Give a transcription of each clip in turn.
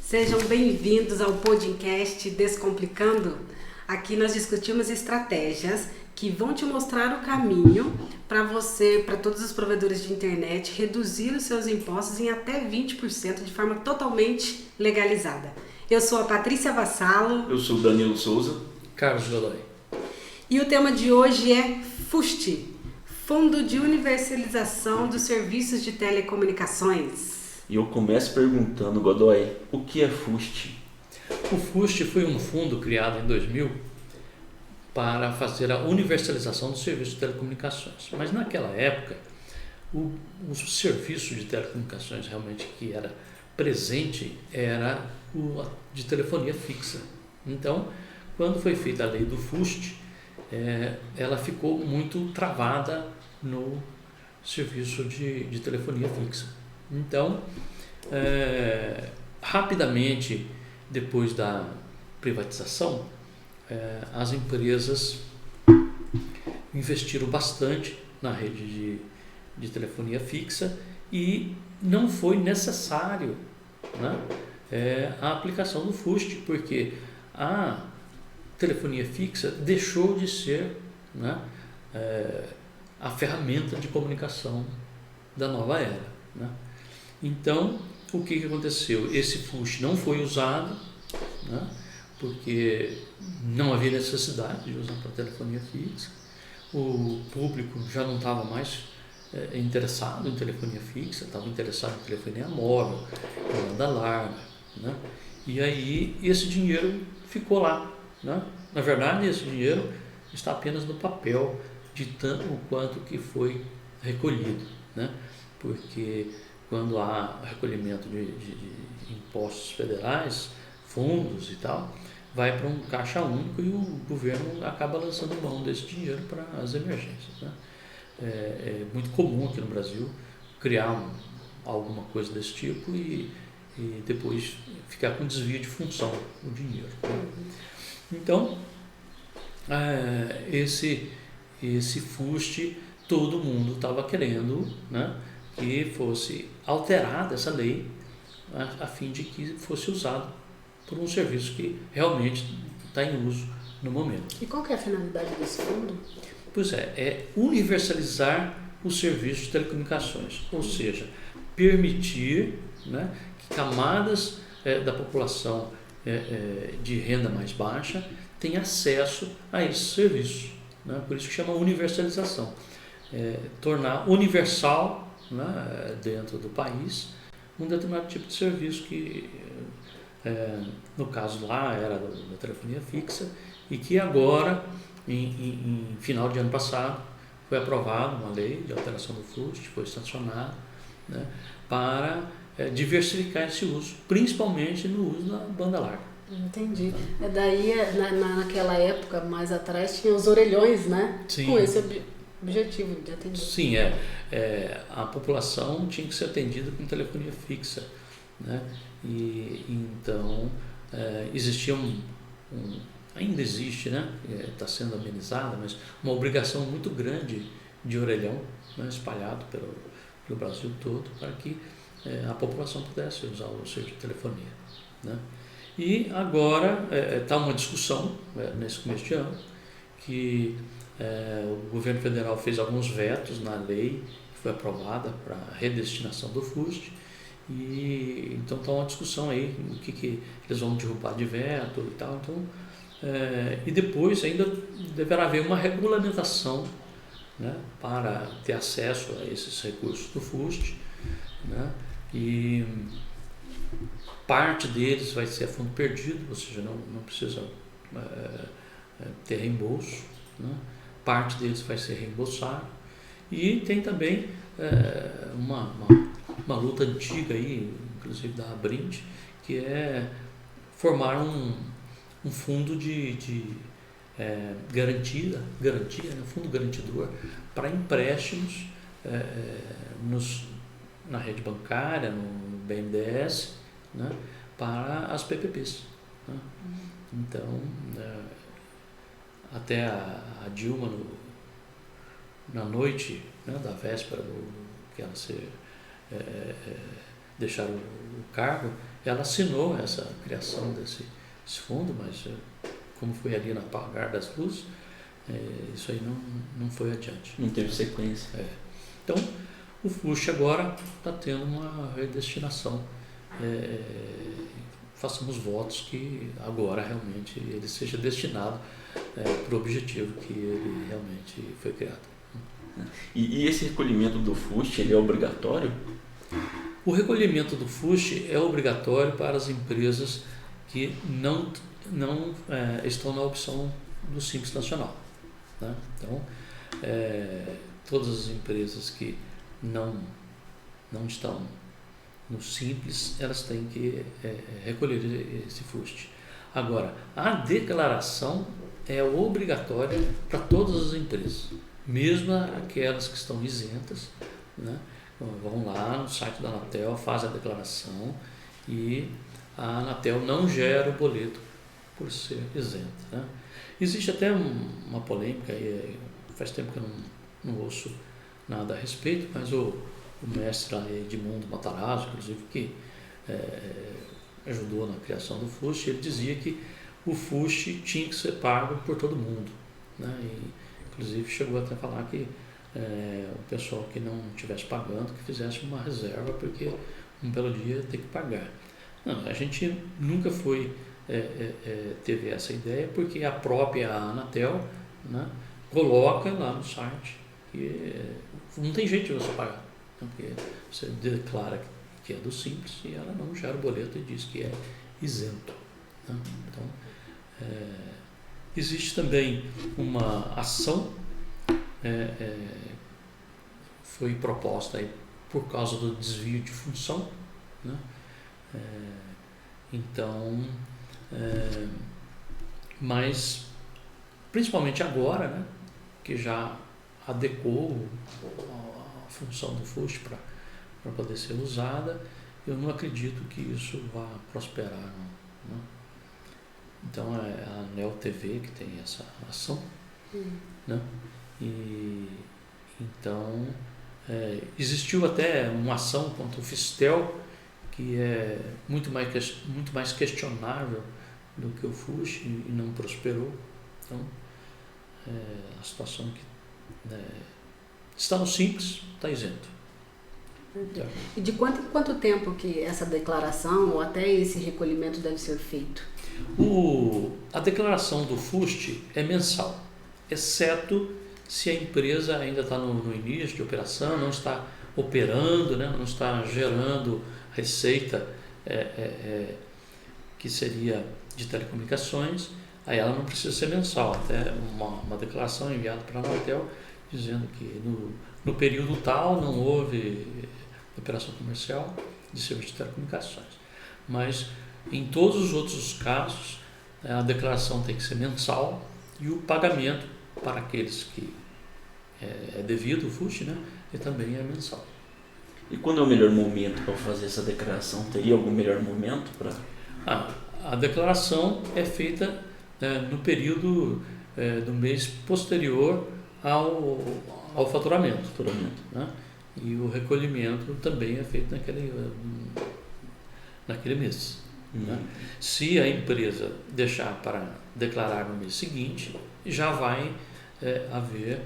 Sejam bem-vindos ao podcast Descomplicando. Aqui nós discutimos estratégias que vão te mostrar o caminho para você, para todos os provedores de internet, reduzir os seus impostos em até 20% de forma totalmente legalizada. Eu sou a Patrícia Vassalo. Eu sou o Danilo Souza. Carlos Godoy. E o tema de hoje é FUST, Fundo de Universalização dos Serviços de Telecomunicações. E eu começo perguntando, Godoy, o que é FUST? O FUST foi um fundo criado em 2000 para fazer a universalização dos serviços de telecomunicações. Mas naquela época, o serviço de telecomunicações realmente que era presente era o de telefonia fixa. Então, quando foi feita a lei do FUST, ela ficou muito travada no serviço de telefonia fixa. Então, rapidamente, depois da privatização, as empresas investiram bastante na rede de telefonia fixa e não foi necessário, né, a aplicação do FUST, porque a telefonia fixa deixou de ser, né, a ferramenta de comunicação da nova era, né? Então, o que aconteceu? Esse FUST não foi usado, né, porque não havia necessidade de usar para telefonia fixa. O público já não estava mais interessado em telefonia fixa, estava interessado em telefonia móvel, em banda larga, né? E aí esse dinheiro ficou lá, né? Na verdade, esse dinheiro está apenas no papel de tanto o quanto que foi recolhido, né? Porque quando há recolhimento de impostos federais, fundos e tal, vai para um caixa único e o governo acaba lançando mão desse dinheiro para as emergências, né? É muito comum aqui no Brasil criar alguma coisa desse tipo e depois ficar com desvio de função o dinheiro, né? Então, esse FUST todo mundo estava querendo, né, que fosse alterada essa lei, a fim de que fosse usado por um serviço que realmente está em uso no momento. E qual que é a finalidade desse fundo? Pois é universalizar o serviço de telecomunicações, ou seja, permitir, né, que camadas da população de renda mais baixa tenham acesso a esses serviços, né? Por isso que chama universalização. Tornar universal, né, dentro do país um determinado tipo de serviço que, no caso lá, era da telefonia fixa e que agora, em final de ano passado, foi aprovada uma lei de alteração do FUST, foi sancionada, né, para diversificar esse uso, principalmente no uso da banda larga. Entendi. Daí, naquela época, mais atrás, tinha os orelhões, né? Sim. Com esse objetivo de atender. Sim, a população tinha que ser atendida com telefonia fixa, né? E então existia ainda existe, né? Está sendo amenizada, mas uma obrigação muito grande de orelhão, né, espalhado pelo Brasil todo, para que a população pudesse usar o serviço de telefonia, né? E agora está uma discussão nesse começo de ano que o governo federal fez alguns vetos na lei que foi aprovada para a redestinação do FUST, e então está uma discussão aí o que eles vão derrubar de veto e tal. Então, e depois ainda deverá haver uma regulamentação, né, para ter acesso a esses recursos do FUST, né, e parte deles vai ser a fundo perdido, ou seja, não precisa ter reembolso, né? Parte deles vai ser reembolsado. E tem também uma luta antiga aí, inclusive da Abrint, que é formar um fundo de garantia, né? Fundo garantidor para empréstimos na rede bancária, no BNDES, né, para as PPPs, né? Então, até a Dilma, na noite, né, da véspera que ela ser deixar o cargo, ela assinou essa criação desse fundo, mas como foi ali no apagar das luzes, isso aí não foi adiante. Não teve sequência. Então, o FUST agora está tendo uma redestinação. Façamos votos que agora realmente ele seja destinado para o objetivo que ele realmente foi criado. E esse recolhimento do FUST, ele é obrigatório? O recolhimento do FUST é obrigatório para as empresas que não estão na opção do Simples Nacional, né? Então, todas as empresas que não estão no Simples, elas têm que recolher esse FUST. Agora, a declaração é obrigatória para todas as empresas, mesmo aquelas que estão isentas, né? Vão lá no site da Anatel, fazem a declaração e a Anatel não gera o boleto por ser isento, né? Existe até uma polêmica, faz tempo que eu não ouço nada a respeito, mas o mestre lá, Edmundo Matarazzo, inclusive, que ajudou na criação do FUST, ele dizia que o FUST tinha que ser pago por todo mundo, né? E, inclusive, chegou até a falar que o pessoal que não estivesse pagando, que fizesse uma reserva, porque um belo dia tem que pagar. Não, a gente nunca teve essa ideia, porque a própria Anatel, né, coloca lá no site que não tem jeito de você pagar, porque você declara que é do Simples e ela não gera o boleto e diz que é isento, né? Então, existe também uma ação foi proposta aí por causa do desvio de função, né? Então, mas principalmente agora, né, que já adequou a função do FUST para poder ser usada, eu não acredito que isso vá prosperar, não, né? Então é a Anel TV que tem essa ação, né? E então existiu até uma ação contra o Fistel que é muito mais questionável do que o FUST e não prosperou. Então a situação que está no Simples, está isento. E de quanto em quanto tempo que essa declaração ou até esse recolhimento deve ser feito? A declaração do FUST é mensal, exceto se a empresa ainda está no início de operação, não está operando, né, não está gerando receita que seria de telecomunicações, aí ela não precisa ser mensal, até uma declaração enviada para a Anatel dizendo que no período tal não houve operação comercial de serviço de telecomunicações. Mas em todos os outros casos a declaração tem que ser mensal e o pagamento para aqueles que é devido, o FUST, né, ele também é mensal. E quando é o melhor momento para fazer essa declaração? Teria algum melhor momento para... A declaração é feita no período do mês posterior ao faturamento. Né? E o recolhimento também é feito naquele mês. Né? Se a empresa deixar para declarar no mês seguinte, já vai haver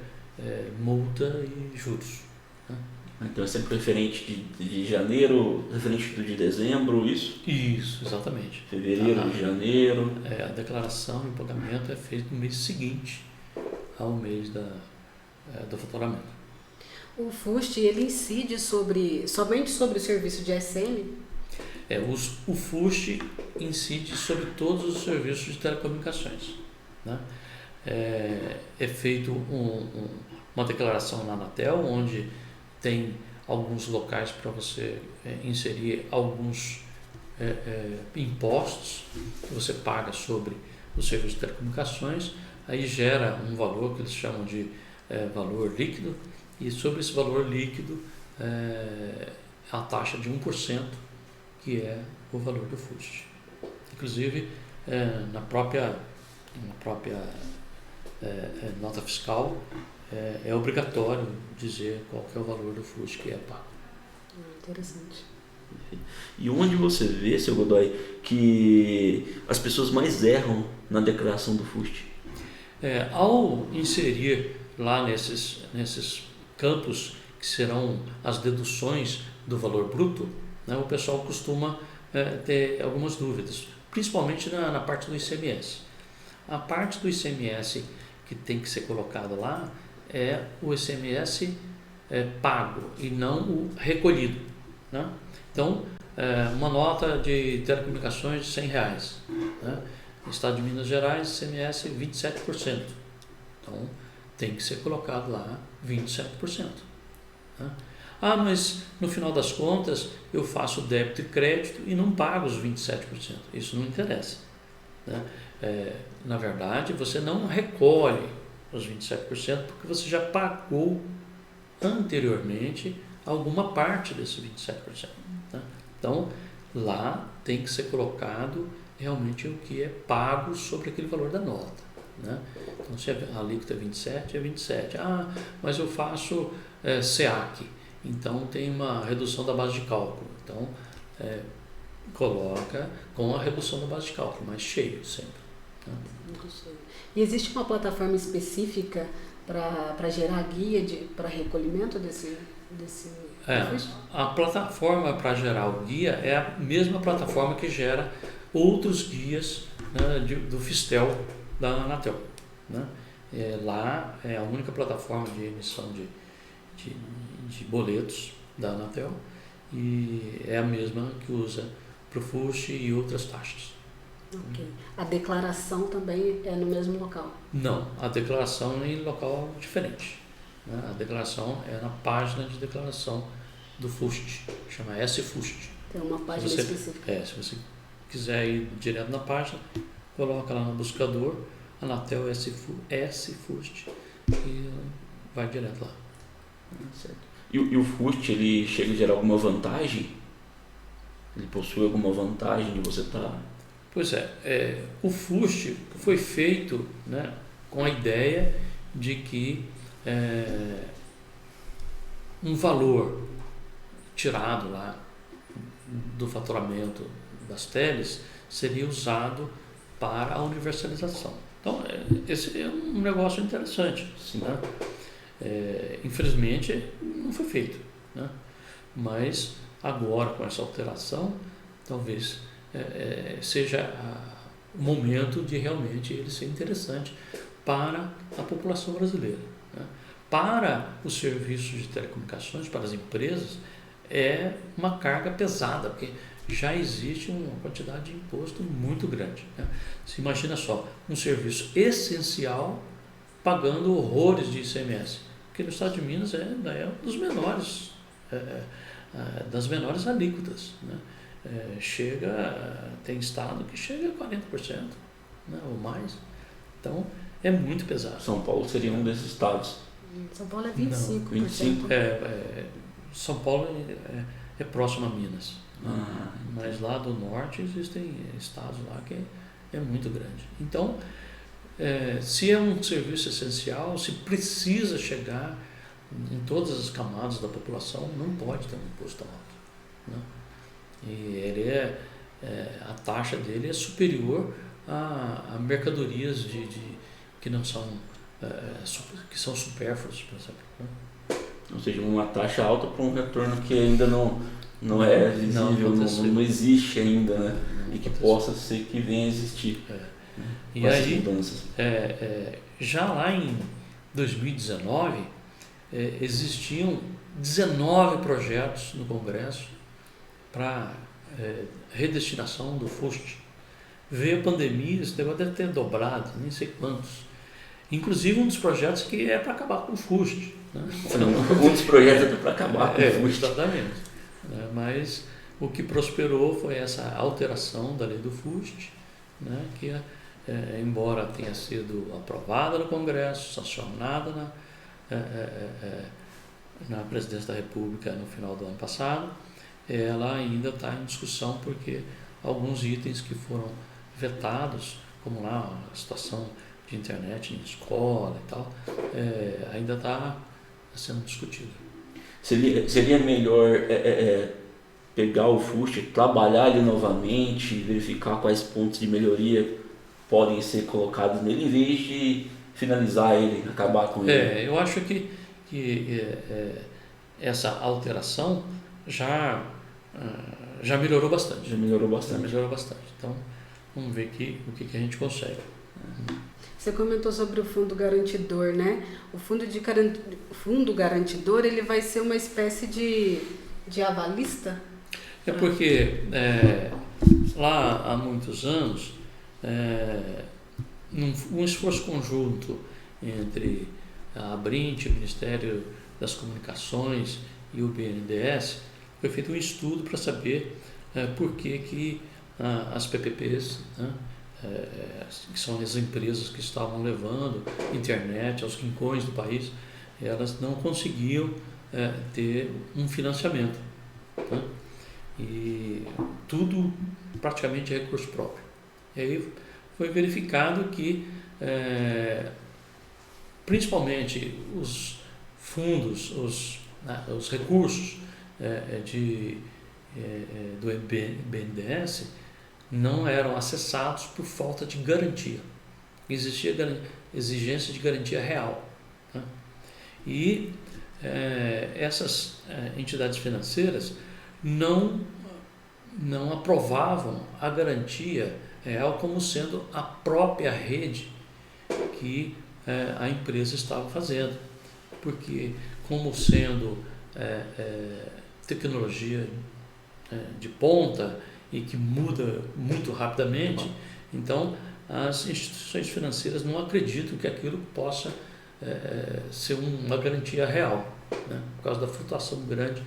multa e juros. Né? Então é sempre referente de janeiro, referente do de dezembro, isso? Isso, exatamente. Fevereiro, de janeiro. A declaração e o pagamento é feito no mês seguinte ao mês do faturamento. O FUST, ele incide somente sobre o serviço de SM? O FUST incide sobre todos os serviços de telecomunicações. Né? É feito uma declaração na Anatel, onde tem alguns locais para você inserir alguns impostos que você paga sobre o serviço de telecomunicações, aí gera um valor que eles chamam de valor líquido, e sobre esse valor líquido a taxa de 1%, que é o valor do FUST. Inclusive, na própria nota fiscal, é obrigatório dizer qual que é o valor do FUST que é pago. Interessante. E onde você vê, seu Godoy, que as pessoas mais erram na declaração do FUST? Ao inserir lá nesses campos que serão as deduções do valor bruto, né, o pessoal costuma ter algumas dúvidas, principalmente na parte do ICMS. A parte do ICMS que tem que ser colocada lá é o ICMS pago e não o recolhido, né? Então, uma nota de telecomunicações de R$100, né? No estado de Minas Gerais, ICMS 27%. Então, tem que ser colocado lá 27%. Né? Mas no final das contas eu faço débito e crédito e não pago os 27%. Isso não interessa. Né? Na verdade, você não recolhe os 27% porque você já pagou anteriormente alguma parte desse 27%. Né? Então, lá tem que ser colocado realmente o que é pago sobre aquele valor da nota. Né? Então, se a alíquota é 27, é 27. Mas eu faço SEAC, então tem uma redução da base de cálculo. Então, coloca com a redução da base de cálculo, mais cheio sempre. Né? E existe uma plataforma específica para gerar guia para recolhimento desse a plataforma para gerar o guia é a mesma plataforma que gera outros guias, né, do Fistel da Anatel. Né? Lá é a única plataforma de emissão de boletos da Anatel e é a mesma que usa para o FUST e outras taxas. Ok. A declaração também é no mesmo local? Não, a declaração é em local diferente. Né? A declaração é na página de declaração do FUST, chama S-FUST. Tem uma página específica. Se você quiser ir direto na página, coloca lá no buscador Anatel S-FUST e vai direto lá. Certo. E o FUST, ele chega a gerar alguma vantagem? Ele possui alguma vantagem de você estar... Pois o FUST foi feito, né, com a ideia de que um valor tirado lá do faturamento das teles seria usado para a universalização. Então, esse é um negócio interessante. Né? Infelizmente, não foi feito. Né? Mas agora, com essa alteração, talvez seja o momento de realmente ele ser interessante para a população brasileira. Né? Para os serviços de telecomunicações, para as empresas, é uma carga pesada, porque já existe uma quantidade de imposto muito grande. Né? Se imagina só, um serviço essencial pagando horrores de ICMS, porque no estado de Minas é um dos menores, das menores alíquotas. Né? Tem estado que chega a 40%, né, ou mais. Então, é muito pesado. São Paulo seria um desses estados. São Paulo é 25%. 25%. São Paulo é próximo a Minas. Mas lá do norte existem estados lá que é muito grande. Então, se é um serviço essencial, se precisa chegar em todas as camadas da população, não pode ter um imposto alto. Né? E ele a taxa dele é superior a mercadorias que não são que são supérfluos, por exemplo. Né? Ou seja, uma taxa alta para um retorno que ainda não é visível, não existe ainda, né? E que possa ser que venha a existir. E aí, mudanças. Já lá em 2019, existiam 19 projetos no Congresso para redestinação do FUST. Veio a pandemia, esse negócio deve ter dobrado, nem sei quantos. Inclusive um dos projetos que é para acabar com o FUST. Né? Um dos projetos é para acabar com o FUST. Exatamente. Mas o que prosperou foi essa alteração da lei do FUST, né? Que embora tenha sido aprovada no Congresso, sancionada na Presidência da República no final do ano passado, ela ainda está em discussão porque alguns itens que foram vetados, como lá a situação de internet em escola e tal, ainda está sendo discutido. Seria melhor pegar o FUST, trabalhar ele novamente, verificar quais pontos de melhoria podem ser colocados nele, em vez de finalizar ele, acabar com ele. Eu acho que essa alteração já melhorou bastante. Já melhorou bastante. Então, vamos ver o que a gente consegue. Você comentou sobre o fundo garantidor, né? O fundo garantidor, ele vai ser uma espécie de avalista? É porque lá há muitos anos, um esforço conjunto entre a Abrint, o Ministério das Comunicações e o BNDES, foi feito um estudo para saber por que as PPPs, né, que são as empresas que estavam levando internet aos rincões do país, elas não conseguiam ter um financiamento. Né? E tudo praticamente é recurso próprio. E aí foi verificado que principalmente os fundos, os recursos do BNDES não eram acessados por falta de garantia. Existia exigência de garantia real. Né? E essas entidades financeiras não aprovavam a garantia real como sendo a própria rede que a empresa estava fazendo, porque como sendo tecnologia de ponta e que muda muito rapidamente, então as instituições financeiras não acreditam que aquilo possa ser uma garantia real, né, por causa da flutuação grande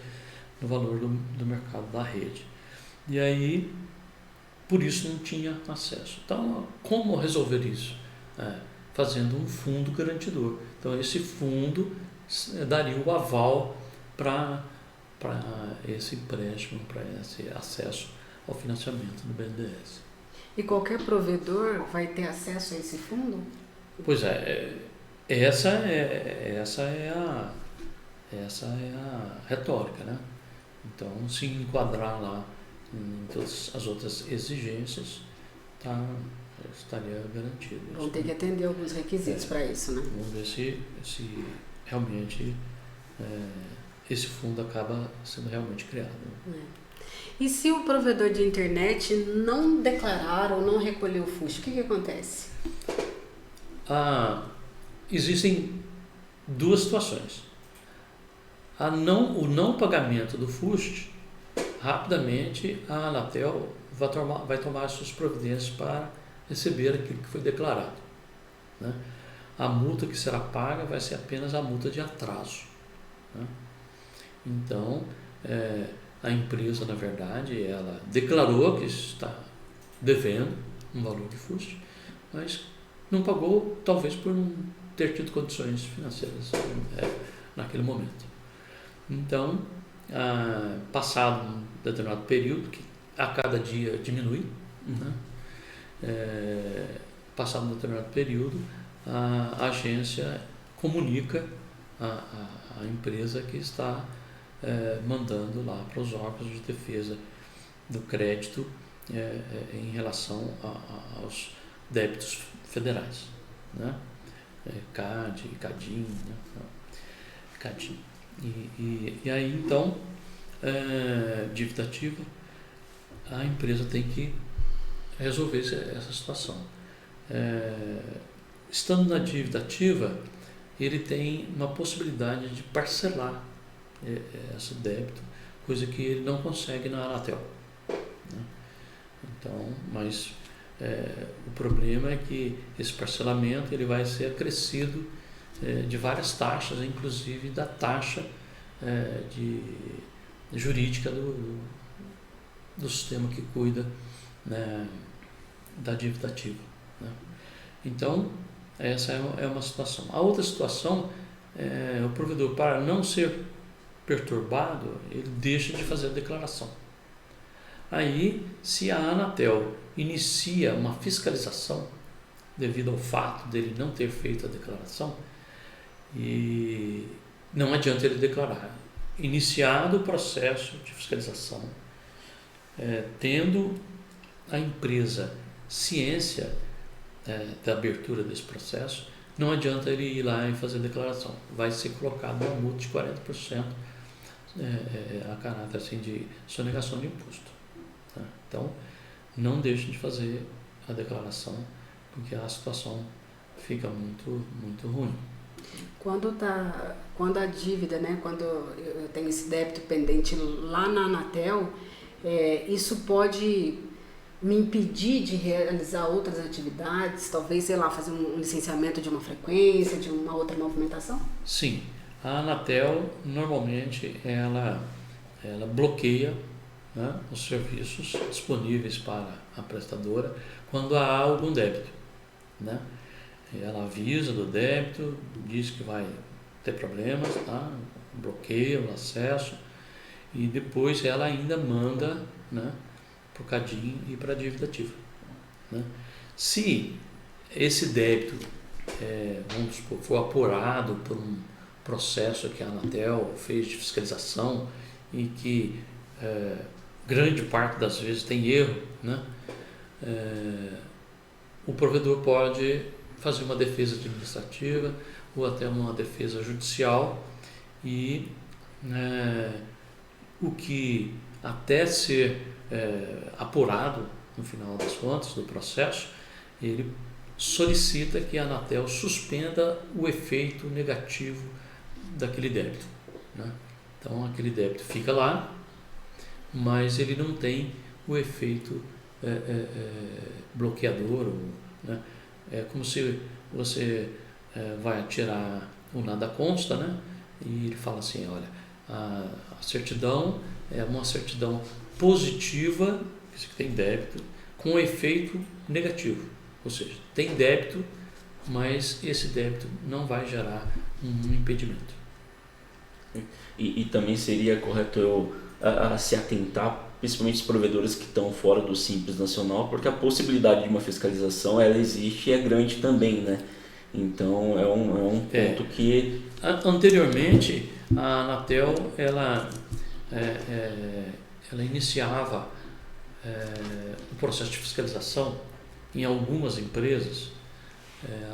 no valor do mercado da rede. E aí, por isso não tinha acesso. Então, como resolver isso? Fazendo um fundo garantidor. Então, esse fundo daria o aval para esse empréstimo, para esse acesso ao financiamento do BNDES. E qualquer provedor vai ter acesso a esse fundo? Pois essa é a retórica, né? Então, se enquadrar lá em todas as outras exigências, estaria garantido. Vão ter que atender alguns requisitos para isso, né? Vamos ver se realmente esse fundo acaba sendo realmente criado. E se o provedor de internet não declarar ou não recolher o FUST, o que acontece? Existem duas situações. O não pagamento do FUST, rapidamente a Anatel vai tomar as suas providências para receber aquilo que foi declarado. Né? A multa que será paga vai ser apenas a multa de atraso. Né? Então, a empresa, na verdade, ela declarou que está devendo um valor de FUST, mas não pagou, talvez por não ter tido condições financeiras naquele momento. Então, passado um determinado período, que a cada dia diminui, né? Passado um determinado período, a agência comunica a empresa que está mandando lá para os órgãos de defesa do crédito em relação aos débitos federais, né? CAD, CADIM, né? CADIM. E aí, então, dívida ativa, a empresa tem que resolver essa situação. Estando na dívida ativa, ele tem uma possibilidade de parcelar esse débito, coisa que ele não consegue na Anatel. Né? Então, mas o problema é que esse parcelamento ele vai ser acrescido de várias taxas, inclusive da taxa jurídica do sistema que cuida, né, da dívida ativa. Né? Então, essa é uma situação. A outra situação o provedor, para não ser perturbado, ele deixa de fazer a declaração. Aí, se a Anatel inicia uma fiscalização devido ao fato dele não ter feito a declaração, e não adianta ele declarar. Iniciado o processo de fiscalização, tendo a empresa ciência da abertura desse processo, não adianta ele ir lá e fazer a declaração. Vai ser colocado uma multa de 40% a caráter assim, de sonegação de imposto. Tá? Então, não deixe de fazer a declaração, porque a situação fica muito, muito ruim. Quando a dívida, né, quando eu tenho esse débito pendente lá na Anatel, isso pode me impedir de realizar outras atividades, talvez, sei lá, fazer um licenciamento de uma frequência, de uma outra movimentação? Sim, a Anatel normalmente ela bloqueia, né, os serviços disponíveis para a prestadora quando há algum débito, né? Ela avisa do débito, diz que vai ter problemas, tá? Bloqueia o acesso e depois ela ainda manda, né, para o CADIM e para a dívida ativa, né? Se esse débito vamos supor, for apurado por um processo que a Anatel fez de fiscalização e que grande parte das vezes tem erro, né? O provedor pode fazer uma defesa administrativa ou até uma defesa judicial e o que até ser apurado no final das contas do processo, ele solicita que a Anatel suspenda o efeito negativo daquele débito, né? Então aquele débito fica lá, mas ele não tem o efeito bloqueador, né? É como se você vai atirar o nada consta, né? E ele fala assim, olha, a certidão é uma certidão positiva, isso que tem débito, com efeito negativo, ou seja, tem débito, mas esse débito não vai gerar um impedimento. E também seria correto eu se atentar, principalmente os provedores que estão fora do Simples Nacional, porque a possibilidade de uma fiscalização ela existe e é grande também, né? Então é um ponto que... Anteriormente, a Anatel ela iniciava o processo de fiscalização em algumas empresas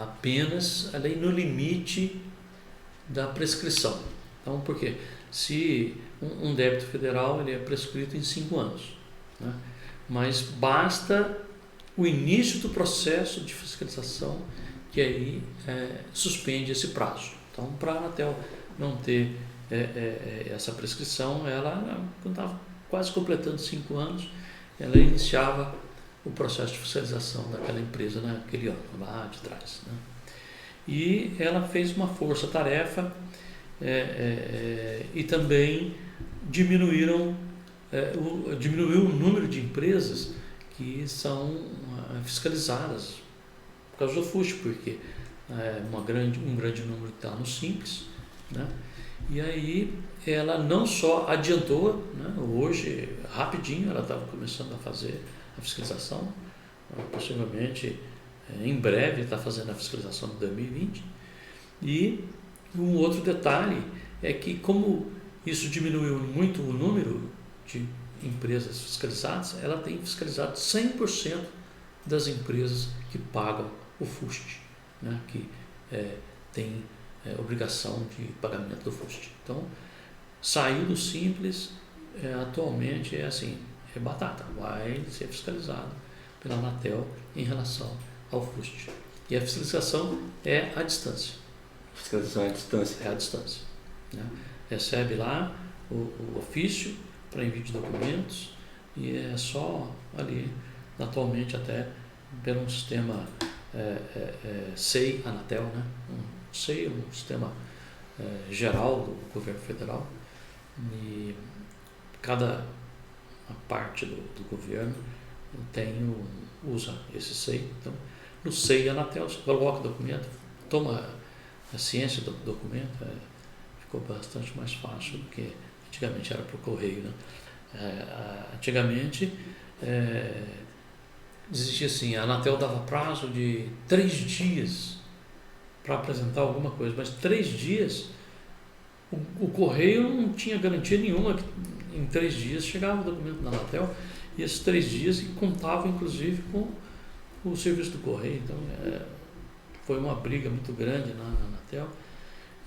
apenas ali no limite da prescrição. Então, por quê? Se um débito federal ele é prescrito em 5 anos, né? Mas basta o início do processo de fiscalização que aí suspende esse prazo. Então, para a Anatel não ter essa prescrição, ela, quando estava quase completando 5 anos, ela iniciava o processo de fiscalização daquela empresa naquele ano, lá de trás, né? E ela fez uma força-tarefa e também diminuiu o número de empresas que são fiscalizadas por causa do FUST, porque um grande número está no Simples, né? E aí ela não só adiantou, né? Hoje, rapidinho, ela estava começando a fazer a fiscalização, possivelmente em breve está fazendo a fiscalização de 2020, e um outro detalhe é que como isso diminuiu muito o número de empresas fiscalizadas, ela tem fiscalizado 100% das empresas que pagam o FUST, né? Que tem obrigação de pagamento do FUST. Então, saiu do Simples, atualmente é assim, é batata, vai ser fiscalizado pela Anatel em relação ao FUST. E a fiscalização é à distância. Fiscalização à distância? É à distância, né? Recebe lá o ofício para envio de documentos e é só ali, atualmente até pelo sistema SEI Anatel, né? SEI é um sistema geral do governo federal e cada parte do governo usa esse SEI. Então, no SEI Anatel, você coloca o documento, toma a ciência do documento, ficou bastante mais fácil do que antigamente era por correio, né? Antigamente existia assim, a Anatel dava prazo de 3 dias para apresentar alguma coisa, mas 3 dias o correio não tinha garantia nenhuma que em 3 dias chegava o documento da Anatel E esses 3 dias contavam inclusive com o serviço do correio. Então foi uma briga muito grande na Anatel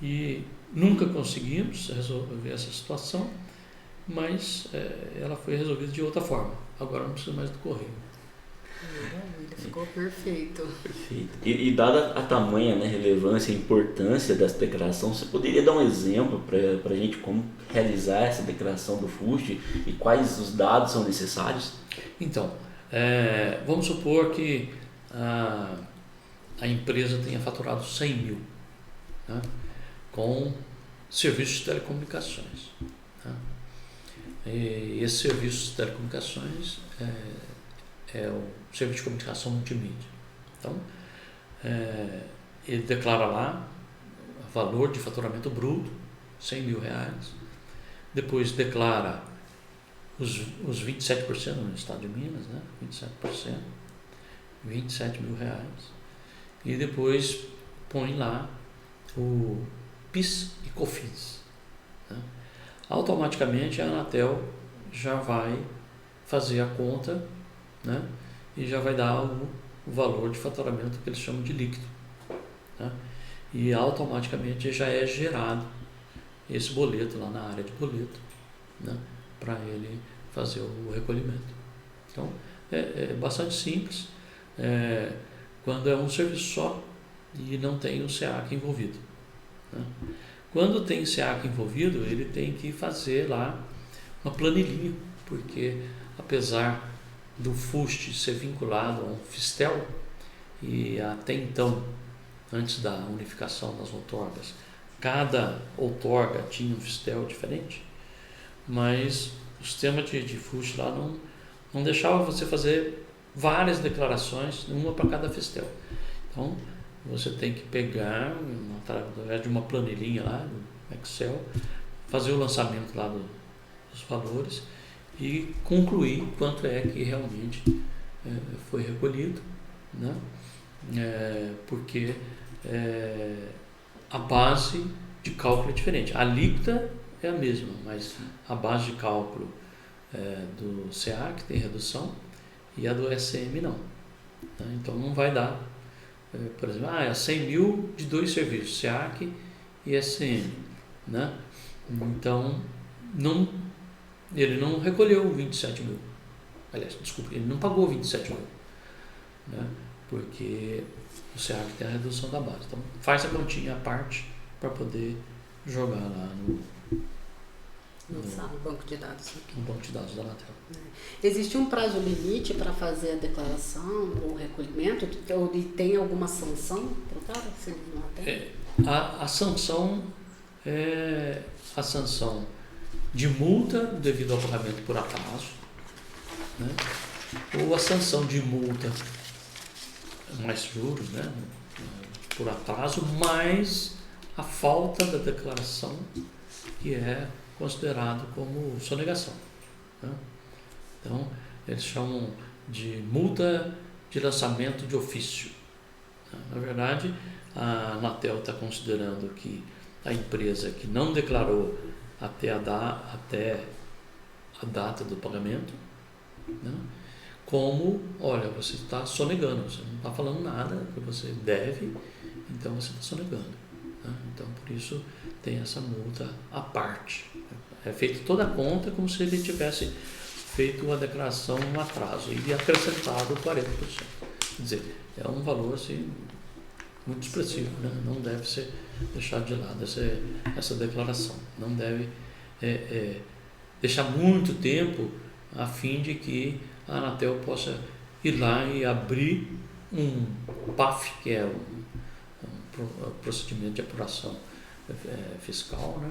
e nunca conseguimos resolver essa situação, mas ela foi resolvida de outra forma. Agora não precisa mais do correio. Ficou perfeito. Perfeito. E dada a tamanha, né, relevância e importância dessa declaração, você poderia dar um exemplo para a gente como realizar essa declaração do FUST e quais os dados são necessários? Então, vamos supor que a empresa tenha faturado 100 mil, né, com serviços de telecomunicações. Né? E esse serviço de telecomunicações é o serviço de comunicação multimídia. Então, ele declara lá o valor de faturamento bruto, 100 mil reais, depois declara os 27% no estado de Minas, né? 27%, 27 mil reais, e depois põe lá o PIS e COFINS. Né? Automaticamente a Anatel já vai fazer a conta, né? E já vai dar o valor de faturamento que eles chamam de líquido. Né? E automaticamente já é gerado esse boleto lá na área de boleto, né? Para ele fazer o recolhimento. Então, é bastante simples quando é um serviço só e não tem o SEAC envolvido. Né? Quando tem SEAC envolvido, ele tem que fazer lá uma planilhinha, porque apesar do FUST ser vinculado a um FISTEL, e até então, antes da unificação das outorgas, cada outorga tinha um FISTEL diferente, mas o sistema de FUST lá não deixava você fazer várias declarações, uma para cada FISTEL. Então, você tem que pegar, através de uma planilhinha lá, no Excel, fazer o lançamento lá dos valores e concluir quanto é que realmente foi recolhido, né? Porque a base de cálculo é diferente. A alíquota é a mesma, mas a base de cálculo do SEAC tem redução e a do SM não. Né? Então não vai dar, por exemplo, é 100 mil de 2 serviços, SEAC e SM. Né? Então ele não recolheu 27 mil. Aliás, desculpa, ele não pagou 27 mil. Né? Porque o SEAC tem a redução da base. Então faz a continha à parte para poder jogar lá no banco de dados. No banco de dados da Anatel. Existe um prazo limite para fazer a declaração ou recolhimento? Ou tem alguma sanção para o cara? Se ele não atende? A sanção é a sanção de multa devido ao pagamento por atraso, né? Ou a sanção de multa mais juros, né? Por atraso, mais a falta da declaração, que é considerado como sonegação. Né? Então, eles chamam de multa de lançamento de ofício. Na verdade, a Anatel está considerando que a empresa que não declarou até a data do pagamento, né? Como, olha, você está sonegando, você não está falando nada que você deve, então você está sonegando. Né? Então, por isso, tem essa multa à parte. É feita toda a conta como se ele tivesse feito uma declaração no atraso e acrescentado 40%. Quer dizer, é um valor assim, muito expressivo, né? Não deve ser deixado de lado essa declaração. Não deve deixar muito tempo a fim de que a Anatel possa ir lá e abrir um PAF, que é um procedimento de apuração fiscal, né?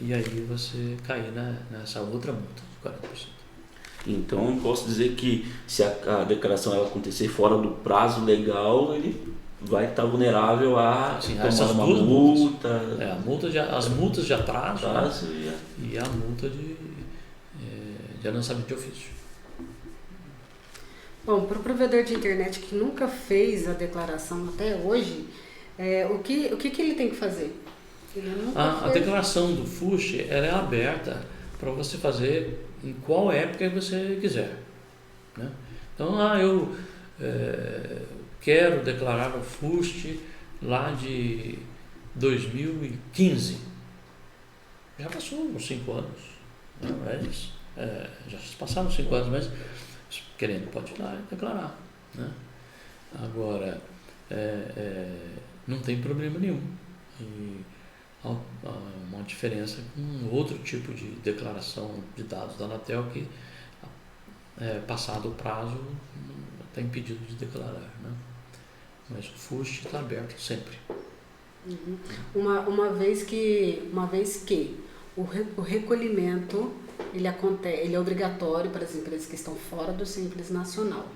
E aí você cair nessa outra multa de 40%. Então, eu posso dizer que se a declaração ela acontecer fora do prazo legal, ele vai estar vulnerável a tomar uma multa. As multas de atraso, né? E a multa de lançamento de ofício. Bom, para o provedor de internet que nunca fez a declaração até hoje, o que ele tem que fazer? A declaração do FUST ela é aberta para você fazer em qual época você quiser, né? Então, eu quero declarar o FUST lá de 2015. Já passou uns 5 anos, né? Mas, já se passaram 5 anos, mas querendo pode ir lá e declarar, né? Agora, não tem problema nenhum. E há uma diferença com outro tipo de declaração de dados da Anatel que, passado o prazo, está impedido de declarar, né? Mas o FUST está aberto sempre. Uhum. Uma vez que o recolhimento ele é obrigatório para as empresas que estão fora do Simples Nacional.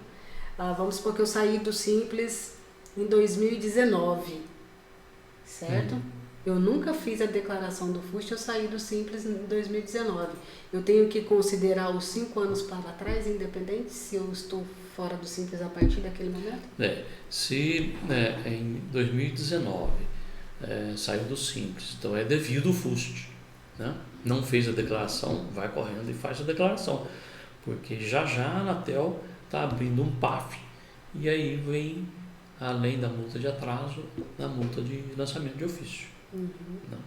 Vamos supor que eu saí do Simples em 2019, certo? Eu nunca fiz a declaração do FUST, eu saí do Simples em 2019. Eu tenho que considerar os 5 anos para trás, independente se eu estou fora do Simples a partir daquele momento? Se em 2019 saiu do Simples, então é devido ao FUST, né? Não fez a declaração, vai correndo e faz a declaração, porque já a Anatel está abrindo um PAF e aí vem, além da multa de atraso, a multa de lançamento de ofício. Não.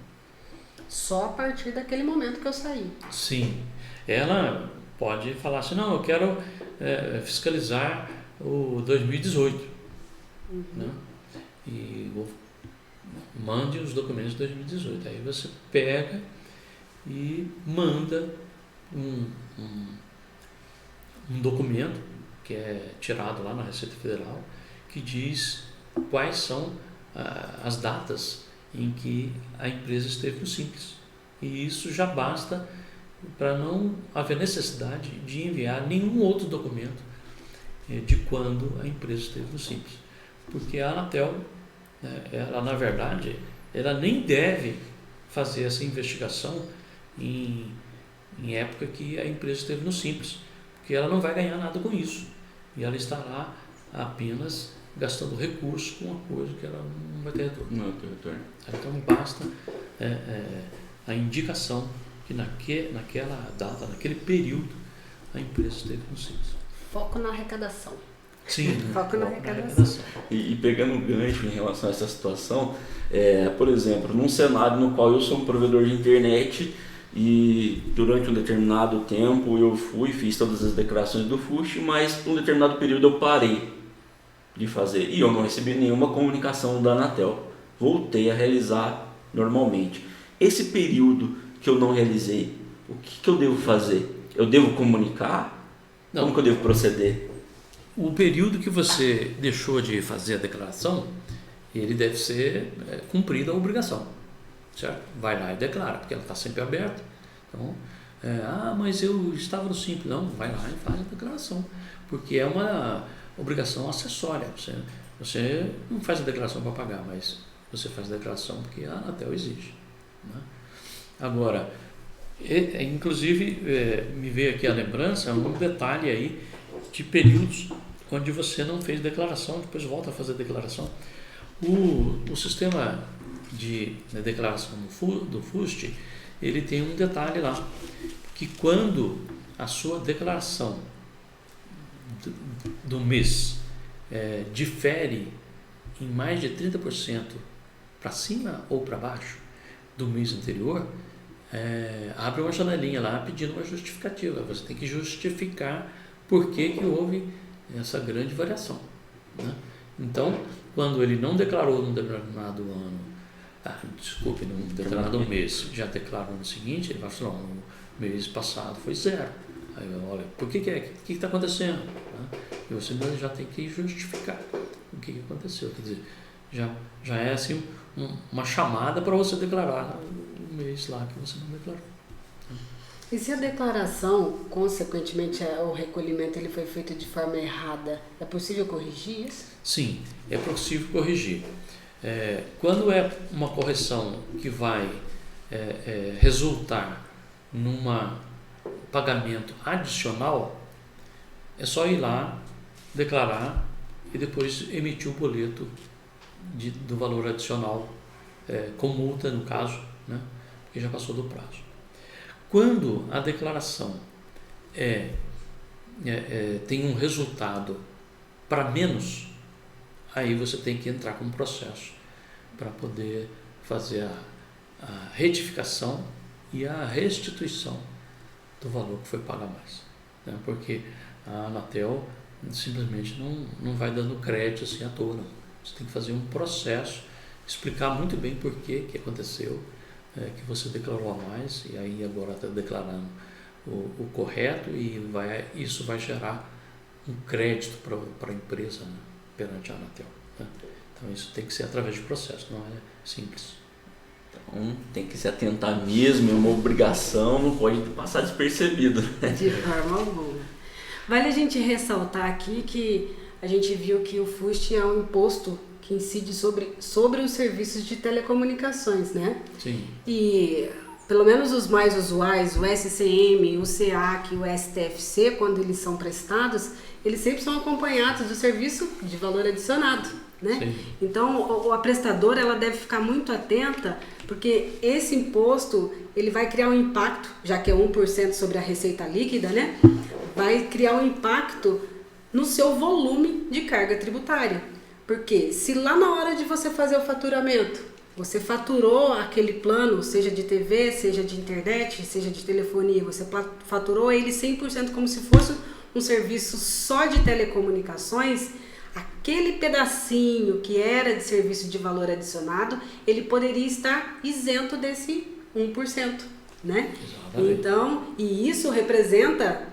Só a partir daquele momento que eu saí? Sim. Ela pode falar assim, não, eu quero fiscalizar o 2018. Né? E mande os documentos de 2018. Aí você pega e manda um documento que é tirado lá na Receita Federal que diz quais são as datas em que a empresa esteve no Simples. E isso já basta para não haver necessidade de enviar nenhum outro documento de quando a empresa esteve no Simples. Porque a Anatel, ela na verdade, ela nem deve fazer essa investigação em época que a empresa esteve no Simples, porque ela não vai ganhar nada com isso. E ela estará apenas gastando recursos com uma coisa que ela não vai ter retorno. Não tem retorno. Então basta a indicação que naquela data, naquele período, a empresa esteve no Simples. Foco na arrecadação. Sim, foco na arrecadação. E pegando um gancho em relação a essa situação, por exemplo, num cenário no qual eu sou um provedor de internet e durante um determinado tempo eu fiz todas as declarações do FUST, mas por um determinado período eu parei de fazer e eu não recebi nenhuma comunicação da Anatel. Voltei a realizar normalmente. Esse período que eu não realizei, o que eu devo fazer? Eu devo comunicar? Não. Como que eu devo proceder? O período que você deixou de fazer a declaração, ele deve ser cumprida a obrigação, certo? Vai lá e declara, porque ela está sempre aberta. Então, mas eu estava no Simples. Não, vai lá e faz a declaração, porque é uma obrigação acessória. Você não faz a declaração para pagar, mas você faz a declaração porque a Anatel exige, né? Agora, inclusive, me veio aqui a lembrança, um detalhe aí de períodos onde você não fez declaração, depois volta a fazer declaração. O sistema de declaração do FUST, ele tem um detalhe lá, que quando a sua declaração do mês difere em mais de 30% para cima ou para baixo do mês anterior, abre uma janelinha lá pedindo uma justificativa. Você tem que justificar por que houve essa grande variação, né? Então, quando ele não declarou num determinado ano, num determinado mês, já declarou no seguinte, ele vai falar, não, no mês passado foi 0. Aí, olha, por que está acontecendo? Né? E você já tem que justificar o que aconteceu. Quer dizer, já é assim uma chamada para você declarar o mês lá que você não declarou. E se a declaração, consequentemente, o recolhimento ele foi feito de forma errada, é possível corrigir isso? Sim, é possível corrigir. Quando é uma correção que vai resultar num pagamento adicional, é só ir lá, declarar e depois emitir o boleto do valor adicional, com multa no caso, né, porque já passou do prazo. Quando a declaração tem um resultado para menos, aí você tem que entrar com um processo para poder fazer a retificação e a restituição do valor que foi pago a mais, né? Porque a Anatel simplesmente não vai dando crédito assim à toa, não. Você tem que fazer um processo, explicar muito bem por que aconteceu, que você declarou a mais, e aí agora está declarando o correto, e isso vai gerar um crédito para a empresa, né, perante a Anatel, né? Então isso tem que ser através de processo, não é simples. Então tem que se atentar mesmo, é uma obrigação, não pode passar despercebido. De forma alguma. Vale a gente ressaltar aqui que a gente viu que o FUST é um imposto que incide sobre os serviços de telecomunicações, né? Sim. E pelo menos os mais usuais, o SCM, o SEAC, o STFC, quando eles são prestados, eles sempre são acompanhados do serviço de valor adicionado, né? Sim. Então a prestadora ela deve ficar muito atenta, porque esse imposto ele vai criar um impacto, já que é 1% sobre a receita líquida, né? Vai criar um impacto no seu volume de carga tributária. Porque se lá na hora de você fazer o faturamento, você faturou aquele plano, seja de TV, seja de internet, seja de telefonia, você faturou ele 100% como se fosse um serviço só de telecomunicações, aquele pedacinho que era de serviço de valor adicionado, ele poderia estar isento desse 1%, né? Exatamente. Então, e isso representa,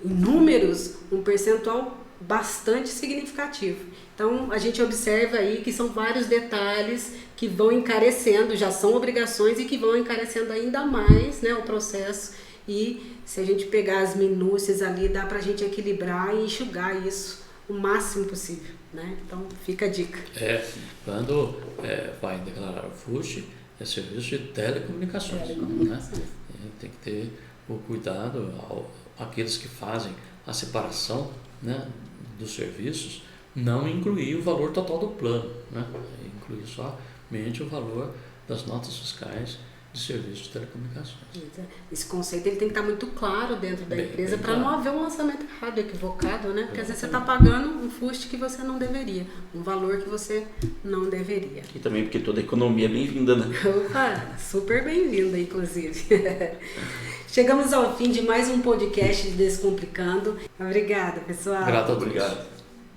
em números, um percentual bastante significativo. Então, a gente observa aí que são vários detalhes que vão encarecendo, já são obrigações e que vão encarecendo ainda mais, né, o processo. E se a gente pegar as minúcias ali, dá pra gente equilibrar e enxugar isso o máximo possível, né? Então, fica a dica. Quando vai declarar o FUST, é serviço de telecomunicações, né? Tem que ter o cuidado, aqueles que fazem a separação, né, dos serviços, não incluir o valor total do plano, né? Incluir somente o valor das notas fiscais de serviços de telecomunicações. Esse conceito ele tem que estar muito claro dentro da empresa para não haver um lançamento errado, equivocado, né? Porque às vezes você está pagando um FUST que você não deveria, um valor que você não deveria. E também porque toda economia é bem-vinda, né? Opa, super bem-vinda, inclusive. Chegamos ao fim de mais um podcast de Descomplicando. Obrigada, pessoal. Grato a Deus. Obrigado.